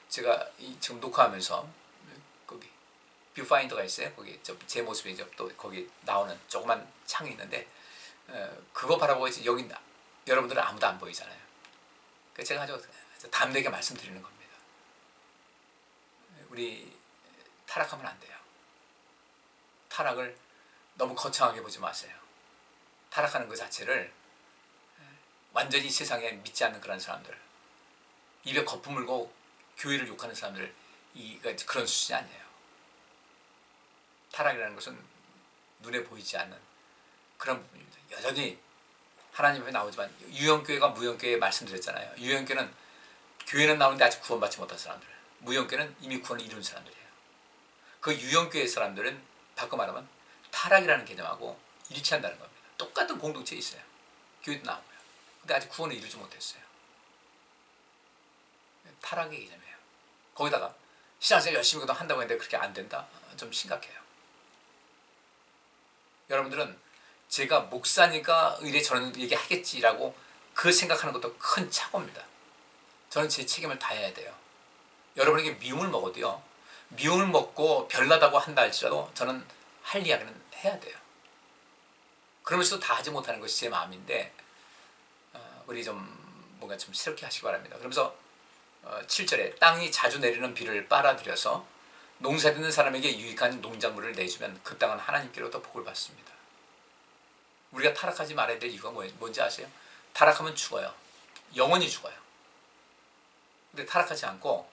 제가 지금 녹화하면서 거기 뷰파인더가 있어요. 거기 제 모습이 또 거기 나오는 조그만 창이 있는데 그거 바라보고 이제 여기 여러분들은 아무도 안 보이잖아요. 그래서 제가 아주 담대하게 말씀드리는 겁니다. 우리 타락하면 안 돼요. 타락을 너무 거창하게 보지 마세요. 타락하는 그 자체를 완전히 세상에 믿지 않는 그런 사람들, 입에 거품 물고 교회를 욕하는 사람들, 그런 수준이 아니에요. 타락이라는 것은 눈에 보이지 않는 그런 부분입니다. 여전히 하나님 앞에 나오지만 유형교회가 무형교회 말씀드렸잖아요. 유형교회는 교회는 나오는데 아직 구원받지 못한 사람들, 무형교회는 이미 구원을 이룬 사람들이에요. 그 유형교회 사람들은 바꿔 말하면 타락이라는 개념하고 일치한다는 겁니다. 똑같은 공동체에 있어요. 교회도 나오고요. 근데 아직 구원을 이루지 못했어요. 타락의 개념이에요. 거기다가 신앙생활 열심히 한다고 했는데 그렇게 안 된다? 좀 심각해요. 여러분들은 제가 목사니까 의뢰 저는 얘기하겠지라고 그 생각하는 것도 큰 착오입니다. 저는 제 책임을 다해야 돼요. 여러분에게 미움을 먹어도요. 미움을 먹고 별나다고 한다 할지라도 저는 할 이야기는 해야 돼요. 그러면서도 다 하지 못하는 것이 제 마음인데 우리 뭔가 좀 새롭게 하시기 바랍니다. 그러면서 7절에 땅이 자주 내리는 비를 빨아들여서 농사짓는 사람에게 유익한 농작물을 내주면 그 땅은 하나님께로부터 복을 받습니다. 우리가 타락하지 말아야 될 이유가 뭔지 아세요? 타락하면 죽어요. 영원히 죽어요. 근데 타락하지 않고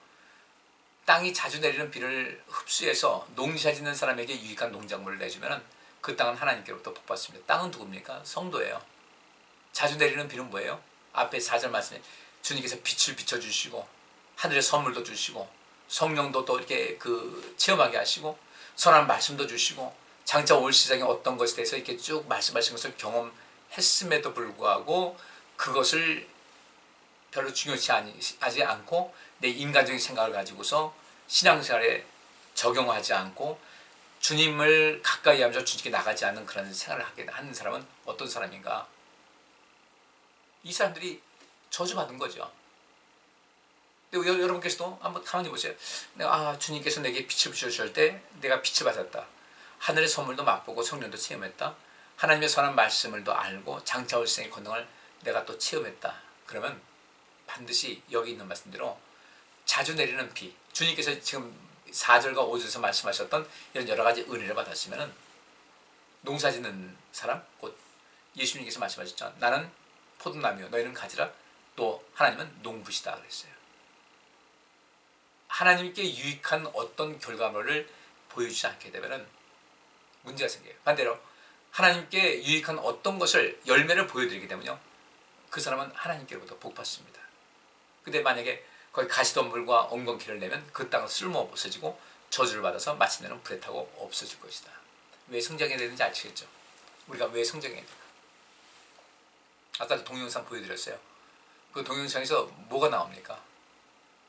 땅이 자주 내리는 비를 흡수해서 농사짓는 사람에게 유익한 농작물을 내주면 그 땅은 하나님께로부터 복 받습니다. 땅은 누굽니까? 성도예요. 자주 내리는 비는 뭐예요? 앞에 4절 말씀에 주님께서 빛을 비춰주시고 하늘의 선물도 주시고 성령도 또 이렇게 체험하게 하시고 선한 말씀도 주시고 장차 올 세상에 어떤 것에 대해서 이렇게 쭉 말씀하신 것을 경험했음에도 불구하고 그것을 별로 중요시 하지 않고 내 인간적인 생각을 가지고서 신앙생활에 적용하지 않고 주님을 가까이 하면서 주님께 나가지 않는 그런 생활을 하게 하는 사람은 어떤 사람인가? 이 사람들이 저주받은 거죠. 근데 여러분께서도 한번 가만히 보세요. 주님께서 내게 빛을 비춰주실 때 내가 빛을 받았다. 하늘의 선물도 맛보고 성령도 체험했다. 하나님의 선한 말씀을 더 알고 장차 올 세상의 권능을 내가 또 체험했다. 그러면 반드시 여기 있는 말씀대로 자주 내리는 비, 주님께서 지금 4절과 5절에서 말씀하셨던 이런 여러 가지 은혜를 받았으면 농사짓는 사람, 곧 예수님께서 말씀하셨죠. 나는 포도나무요 너희는 가지라. 또 하나님은 농부시다 그랬어요. 하나님께 유익한 어떤 결과물을 보여주지 않게 되면 문제가 생겨요. 반대로 하나님께 유익한 어떤 것을 열매를 보여드리게 되면요, 그 사람은 하나님께로부터 복 받습니다. 근데 만약에 거기 가시덤불과 엉겅퀴를 내면 그 땅은 쓸모없어지고 저주를 받아서 마침내는 불에 타고 없어질 것이다. 왜 성장해야 되는지 아시겠죠? 우리가 왜 성장해야 될까? 아까도 동영상 보여드렸어요. 그 동영상에서 뭐가 나옵니까?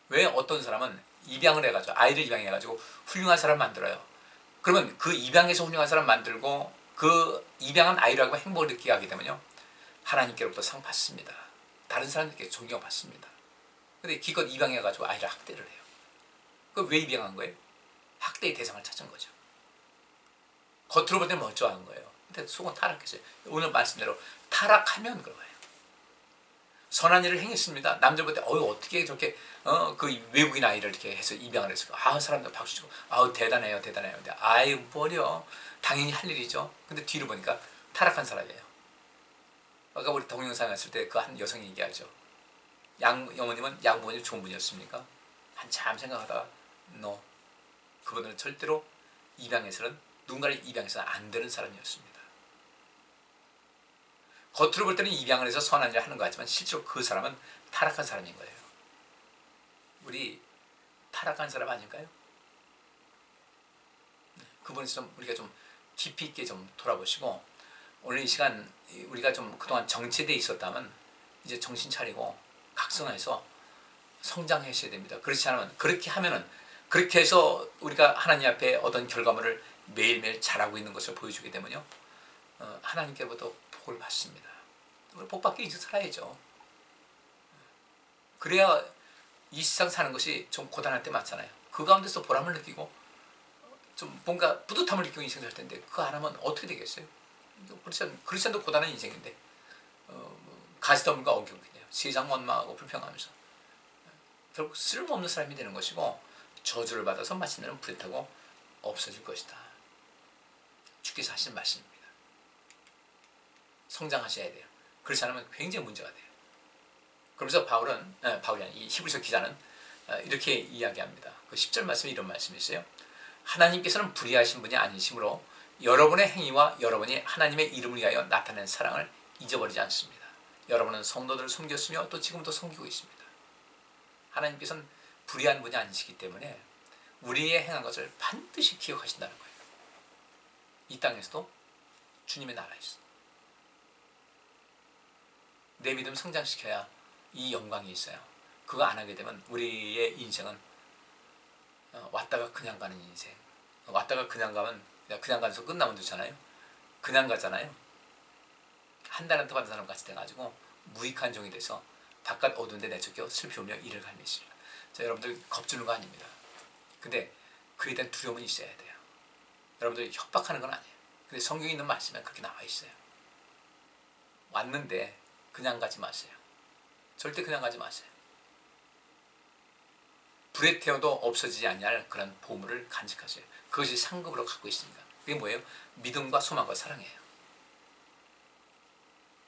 왜 어떤 사람은 입양을 해가지고 아이를 입양해가지고 훌륭한 사람 만들어요. 그러면 그 입양해서 훌륭한 사람 만들고 그 입양한 아이라고 행복을 느끼게 하게 되면요, 하나님께로부터 상 받습니다. 다른 사람들께 존경받습니다. 근데 기껏 입양해가지고 아이를 학대를 해요. 그 왜 입양한 거예요? 학대의 대상을 찾은 거죠. 겉으로 볼 때는 멀쩡한 거예요. 근데 속은 타락했어요. 오늘 말씀대로 타락하면 그런 거예요. 선한 일을 행했습니다. 남들 볼 때 어떻게 저렇게 그 외국인 아이를 이렇게 해서 입양을 했을까? 사람들 박수 치고 대단해요, 대단해요. 근데 뭐려, 당연히 할 일이죠. 근데 뒤로 보니까 타락한 사람이에요. 아까 우리 동영상 했을 때 그 한 여성이 얘기하죠. 어머님은 양부모님 좋은 분이었습니까? 한참 생각하다가 그분은 절대로 입양해서는, 누군가를 입양해서는 안 되는 사람이었습니다. 겉으로 볼 때는 입양을 해서 선한 일을 하는 것 같지만 실제로 그 사람은 타락한 사람인 거예요. 우리 타락한 사람 아닐까요? 그분에서 좀 우리가 좀 깊이 있게 좀 돌아보시고, 오늘 이 시간 우리가 좀 그동안 정체되어 있었다면 이제 정신 차리고 각성해서 성장하셔야 됩니다. 그렇지 않으면, 그렇게 해서 우리가 하나님 앞에 어떤 결과물을 매일매일 잘하고 있는 것을 보여주게 되면요, 하나님께로부터 복을 받습니다. 복 받기 위해서 살아야죠. 그래야 이 세상 사는 것이 좀 고단할 때 맞잖아요. 그 가운데서 보람을 느끼고 좀 뭔가 뿌듯함을 느끼고 인생 살 텐데, 그거 안 하면 어떻게 되겠어요? 크리스천도 고단한 인생인데 가시덤불과 어경이네요. 세상 원망하고 불평하면서 결국 쓸모없는 사람이 되는 것이고, 저주를 받아서 마침내는 불에 타고 없어질 것이다. 주께서 하시는 말씀입니다. 성장하셔야 돼요. 그렇지 않으면 굉장히 문제가 돼요. 그러면서 바울이 아니, 이 히브리서 기자는 이렇게 이야기합니다. 그 10절 말씀에 이런 말씀이 있어요. 하나님께서는 불의하신 분이 아니시므로 여러분의 행위와 여러분이 하나님의 이름을 위하여 나타낸 사랑을 잊어버리지 않습니다. 여러분은 성도들을 섬겼으며 또 지금도 섬기고 있습니다. 하나님께서는 불의한 분이 아니시기 때문에 우리의 행한 것을 반드시 기억하신다는 거예요. 이 땅에서도 주님의 나라에서 내 믿음 성장시켜야 이 영광이 있어요. 그거 안 하게 되면 우리의 인생은 왔다가 그냥 가는 인생. 왔다가 그냥 가면 그냥 가서 끝나면 되잖아요. 그냥 가잖아요. 한 달한테 받은 사람 같이 돼가지고 무익한 종이 돼서 바깥 어두운 데 내쫓겨 슬피 울며 이를 갈미시라. 자, 여러분들 겁주는 거 아닙니다. 근데 그에 대한 두려움은 있어야 돼요. 여러분들 협박하는 건 아니에요. 근데 성경에 있는 말씀에 그렇게 나와 있어요. 왔는데 그냥 가지 마세요. 절대 그냥 가지 마세요. 불에 태워도 없어지지 않을 그런 보물을 간직하세요. 그것이 상급으로 갖고 있습니다. 그게 뭐예요? 믿음과 소망과 사랑이에요.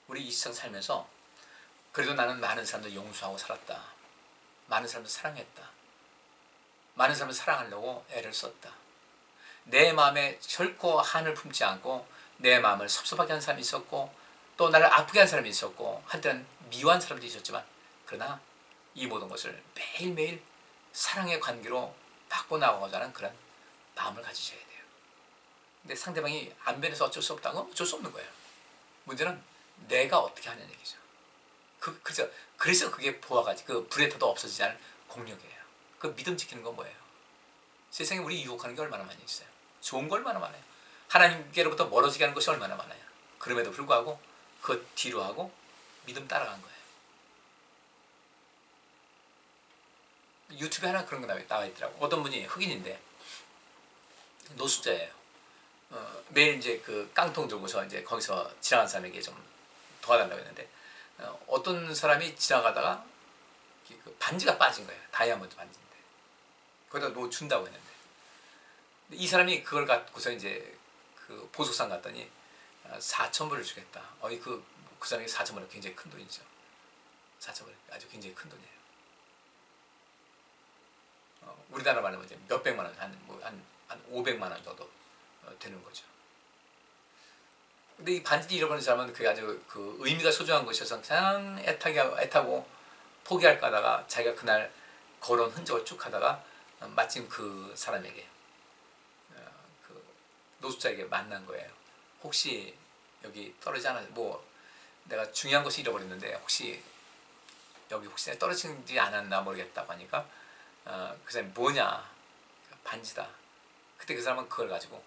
우리 이 세상 살면서 그래도 나는 많은 사람들 용서하고 살았다. 많은 사람들 사랑했다. 많은 사람들 사랑하려고 애를 썼다. 내 마음에 결코 한을 품지 않고 내 마음을 섭섭하게 한 사람이 있었고, 또 나를 아프게 한 사람이 있었고, 한때는 미워한 사람도 있었지만, 그러나 이 모든 것을 매일매일 사랑의 관계로 바꿔나가고자 하는 그런 마음을 가지셔야 돼요. 근데 상대방이 안 변해서 어쩔 수 없다고? 어쩔 수 없는 거예요. 문제는 내가 어떻게 하냐는 얘기죠. 그래서 그게 보아가지고 그 불에 타도 없어지지 않을 공력이에요. 그 믿음 지키는 건 뭐예요? 세상에 우리 유혹하는 게 얼마나 많이 있어요. 좋은 거 얼마나 많아요. 하나님께로부터 멀어지게 하는 것이 얼마나 많아요. 그럼에도 불구하고 그 뒤로 하고 믿음 따라간 거예요. 유튜브에 하나 그런 거 나와 있더라고. 어떤 분이 흑인인데 노숙자예요. 매일 이제 그 깡통 들고서 이제 거기서 지나간 사람에게 좀 도와달라고 했는데, 어떤 사람이 지나가다가 그 반지가 빠진 거예요. 다이아몬드 반지인데 거기다 준다고 했는데, 이 사람이 그걸 갖고서 이제 그 보석상 갔더니 4,000불을 주겠다. 그 사람이 4,000불은 굉장히 큰 돈이죠. 4,000불 아주 굉장히 큰 돈이에요. 우리나라 말하면 이제 몇백만 원, 한 500만 원 정도 되는 거죠. 근데 이 반지 잃어버린 사람은 그게 아주 그 의미가 소중한 것이어서 그냥 애타고 포기할까 하다가 자기가 그날 걸어온 흔적을 쭉 하다가 마침 그 사람에게 노숙자에게 만난 거예요. 혹시 여기 떨어지지 않았, 뭐 내가 중요한 것을 잃어버렸는데 혹시 여기 혹시 떨어지지 않았나 모르겠다고 하니까 그 사람이 뭐냐, 반지다. 그때 그 사람은 그걸 가지고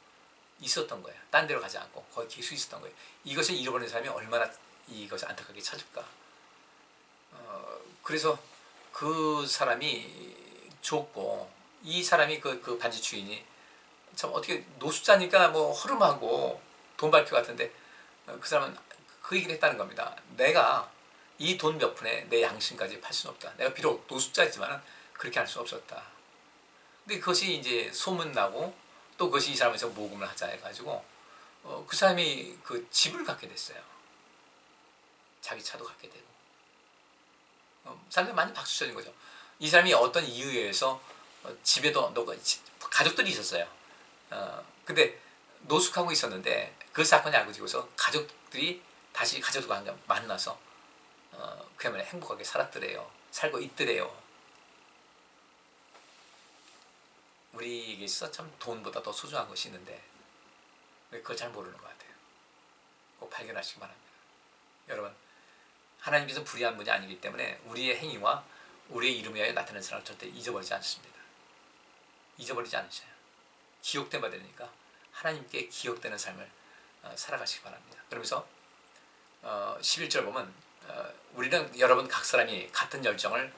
있었던 거예요. 딴 데로 가지 않고 거기 계속 있었던 거예요. 이것을 잃어버린 사람이 얼마나 이것을 안타깝게 찾을까. 그래서 그 사람이 줬고, 이 사람이 그 반지 주인이 참 어떻게 노숙자니까 뭐 허름하고 돈 밝기 같은데, 그 사람은 그 얘기를 했다는 겁니다. 내가 이 돈 몇 푼에 내 양심까지 팔 수는 없다. 내가 비록 노숙자지만 그렇게 할 수 없었다. 근데 그것이 이제 소문나고 또 그것이 이 사람에서 모금을 하자 해가지고 그 사람이 그 집을 갖게 됐어요. 자기 차도 갖게 되고 사람들이 많이 박수 쳐준 거죠. 이 사람이 어떤 이유에 의해서 집에도 가족들이 있었어요. 근데 노숙하고 있었는데 그 사건이 알고 지고서 가족들이 다시 가족과 만나서 그야말로 행복하게 살았더래요. 살고 있더래요. 우리에게 있어 참 돈보다 더 소중한 것이 있는데 왜 그걸 잘 모르는 것 같아요. 꼭 발견하시기 바랍니다. 여러분, 하나님께서 불의한 분이 아니기 때문에 우리의 행위와 우리의 이름에 의해 나타나는 사람을 절대 잊어버리지 않습니다. 잊어버리지 않으셔요. 기억된 바 되니까 하나님께 기억되는 삶을 살아가시기 바랍니다. 그러면서 11절 보면 우리는 여러분 각 사람이 같은 열정을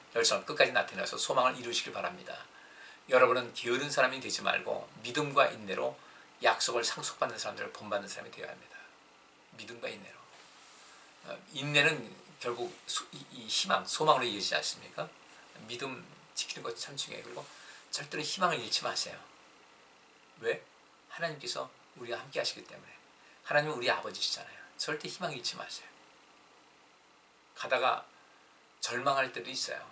끝까지 나타내서 소망을 이루시길 바랍니다. 여러분은 게으른 사람이 되지 말고 믿음과 인내로 약속을 상속받는 사람들을 본받는 사람이 되어야 합니다. 믿음과 인내로. 인내는 결국 이 희망, 소망으로 이어지지 않습니까? 믿음 지키는 것이 참 중요해요. 그리고 절대로 희망을 잃지 마세요. 왜? 하나님께서 우리와 함께 하시기 때문에. 하나님은 우리 아버지시잖아요. 절대 희망 잃지 마세요. 가다가 절망할 때도 있어요.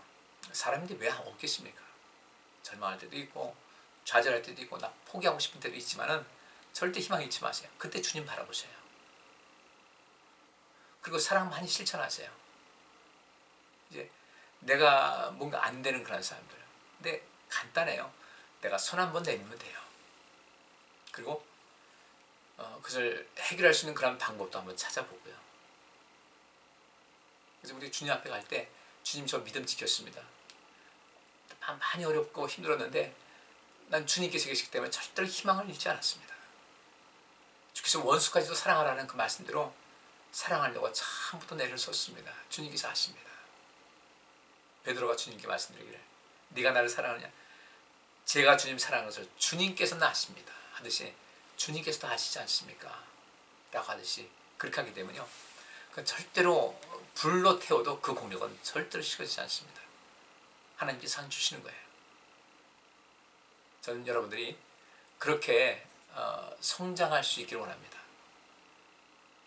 사람인데 왜 없겠습니까? 절망할 때도 있고 좌절할 때도 있고 나 포기하고 싶은 때도 있지만은 절대 희망 잃지 마세요. 그때 주님 바라보세요. 그리고 사랑 많이 실천하세요. 이제 내가 뭔가 안 되는 그런 사람들. 근데 간단해요. 내가 손 한 번 내밀면 돼요. 그리고 그것을 해결할 수 있는 그런 방법도 한번 찾아보고요. 그래서 우리 주님 앞에 갈 때 주님 저 믿음 지켰습니다. 많이 어렵고 힘들었는데 난 주님께서 계시기 때문에 절대로 희망을 잃지 않았습니다. 주께서 원수까지도 사랑하라는 그 말씀대로 사랑하려고 처음부터 내를 섰습니다. 주님께서 아십니다. 베드로가 주님께 말씀드리기를 네가 나를 사랑하느냐? 제가 주님 사랑하는 것을 주님께서는 아십니다 하듯이 주님께서도 아시지 않습니까? 라고 하듯이 그렇게 하게 되면요, 절대로 불로 태워도 그 공력은 절대로 식어지지 않습니다. 하나님께서 상 주시는 거예요. 저는 여러분들이 그렇게 성장할 수 있기를 원합니다.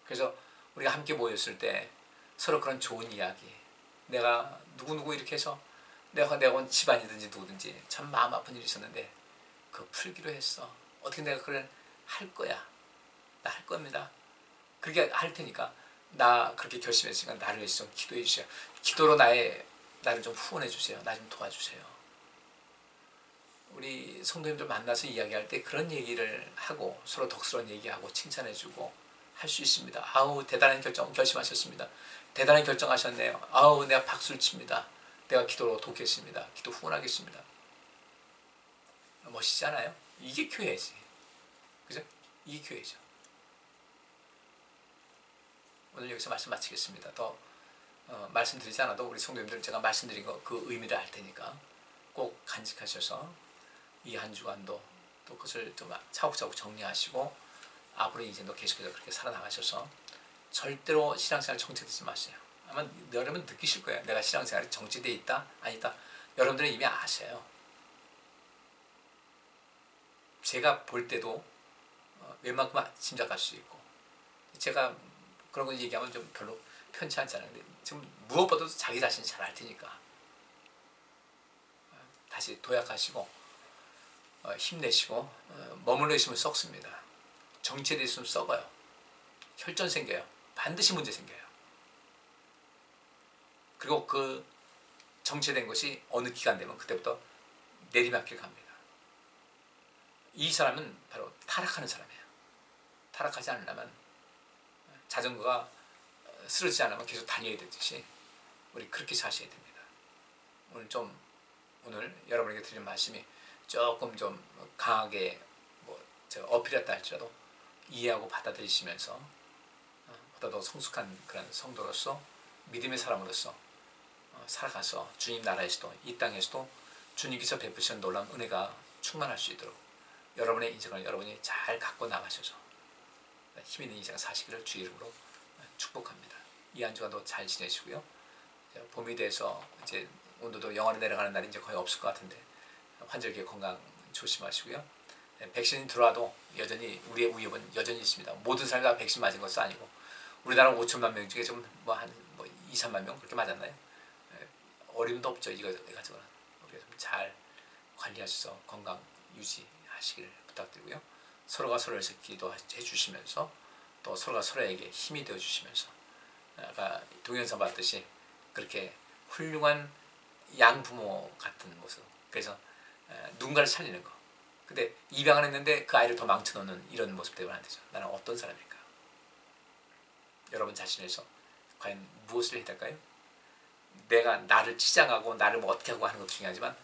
그래서 우리가 함께 모였을 때 서로 그런 좋은 이야기, 내가 누구누구 이렇게 해서 내가 온 집안이든지 누구든지 참 마음 아픈 일이 있었는데 그거 풀기로 했어. 어떻게 내가 그걸 할 거야. 나 할 겁니다. 그렇게 할 테니까 나 그렇게 결심했으니까 나를 위해서 좀 기도해 주세요. 기도로 나를 좀 후원해 주세요. 나 좀 도와주세요. 우리 성도님들 만나서 이야기할 때 그런 얘기를 하고 서로 덕스러운 얘기하고 칭찬해 주고 할 수 있습니다. 아우 대단한 결심하셨습니다. 대단한 결정하셨네요. 아우 내가 박수를 칩니다. 내가 기도로 돕겠습니다. 기도 후원하겠습니다. 멋있지 않아요? 이게 교회지. 그죠? 이게 교회죠. 오늘 여기서 말씀 마치겠습니다. 더 말씀드리지 않아도 우리 성도님들 제가 말씀드린 거 그 의미를 알 테니까 꼭 간직하셔서 이 한 주간도 또 그것을 좀 차곡차곡 정리하시고 앞으로 인생도 계속해서 그렇게 살아나가셔서 절대로 신앙생활 정체되지 마세요. 아마 여러분 느끼실 거예요. 내가 신앙생활이 정체되어 있다? 아니다? 여러분들은 이미 아세요. 제가 볼 때도 웬만큼 짐작할 수 있고, 제가 그런 거 얘기하면 좀 별로 편치 않잖아요. 근데 지금 무엇보다도 자기 자신이 잘 알 테니까 다시 도약하시고 힘내시고 머물러 있으면 썩습니다. 정체되어 있으면 썩어요. 혈전 생겨요. 반드시 문제 생겨요. 그리고 그 정체된 것이 어느 기간 되면 그때부터 내리막길 갑니다. 이 사람은 바로 타락하는 사람이에요. 타락하지 않으려면 자전거가 쓰러지지 않으면 계속 달려야 되듯이 우리 그렇게 사셔야 됩니다. 오늘 여러분에게 드리는 말씀이 조금 좀 강하게 제가 어필했다 할지라도 이해하고 받아들이시면서 보다 더 성숙한 그런 성도로서 믿음의 사람으로서 살아가서 주님 나라에서도 이 땅에서도 주님께서 베푸신 놀라운 은혜가 충만할 수 있도록 여러분의 인생을 여러분이 잘 갖고 나가셔서 힘 있는 인생 사시기를 주의 이름으로 축복합니다. 이 한 주간도 잘 지내시고요. 봄이 돼서 이제 온도도 영하로 내려가는 날이 이제 거의 없을 것 같은데 환절기 건강 조심하시고요. 백신이 들어와도 여전히 우리의 위협은 여전히 있습니다. 모든 사람이 다 백신 맞은 것은 아니고 우리나라 5천만 명 중에 좀 한 2, 3만 명 그렇게 맞았나요? 어림도 없죠. 이거 가지고는 우리가 좀 잘 관리하셔서 건강 유지하시기를 부탁드리고요. 서로가 서로를 기도해 주시면서 또 서로가 서로에게 힘이 되어 주시면서 아까 동영상 봤듯이 그렇게 훌륭한 양부모 같은 모습. 그래서 누군가를 살리는 거. 근데 입양을 했는데 그 아이를 더 망쳐놓는 이런 모습 되면 안 되죠. 나는 어떤 사람일까? 여러분 자신에서 과연 무엇을 해야 될까요? 내가 나를 치장하고 나를 뭐 어떻게 하고 하는 것도 중요하지만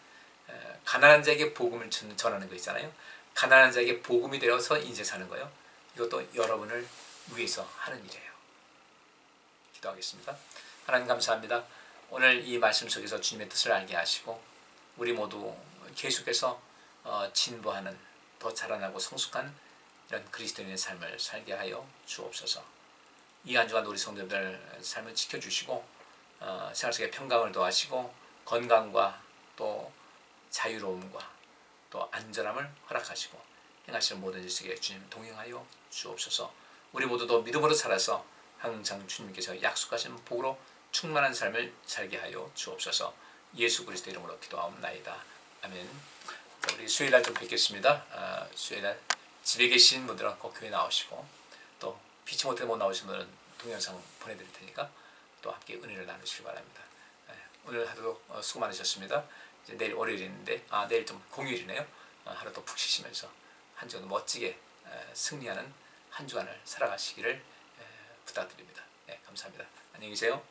가난한 자에게 복음을 전하는 거 있잖아요. 가난한 자에게 복음이 되어서 인생 사는 거요. 이것도 여러분을 위해서 하는 일이에요. 기도하겠습니다. 하나님 감사합니다. 오늘 이 말씀 속에서 주님의 뜻을 알게 하시고 우리 모두 계속해서 진보하는 더 자라나고 성숙한 이런 그리스도인의 삶을 살게 하여 주옵소서. 이 한 주간 우리 성도들 삶을 지켜주시고 생활 속에 평강을 더하시고 건강과 또 자유로움과 또 안전함을 허락하시고 행하시는 모든 일 속에 주님 동행하여 주옵소서. 우리 모두도 믿음으로 살아서 항상 주님께서 약속하신 복으로 충만한 삶을 살게 하여 주옵소서. 예수 그리스도 이름으로 기도하옵나이다. 아멘. 자, 우리 수요일날 좀 뵙겠습니다. 수요일날 집에 계신 분들은 꼭 교회 나오시고 또 피치 못해 못 나오신 분은 동영상 보내드릴 테니까 또 함께 은혜를 나누시기 바랍니다. 오늘 하루도 수고 많으셨습니다. 이제 내일 월요일인데 내일 좀 공휴일이네요. 하루 더 푹 쉬시면서 한 주간 멋지게 승리하는 한 주간을 살아가시기를 부탁드립니다. 네, 감사합니다. 안녕히 계세요.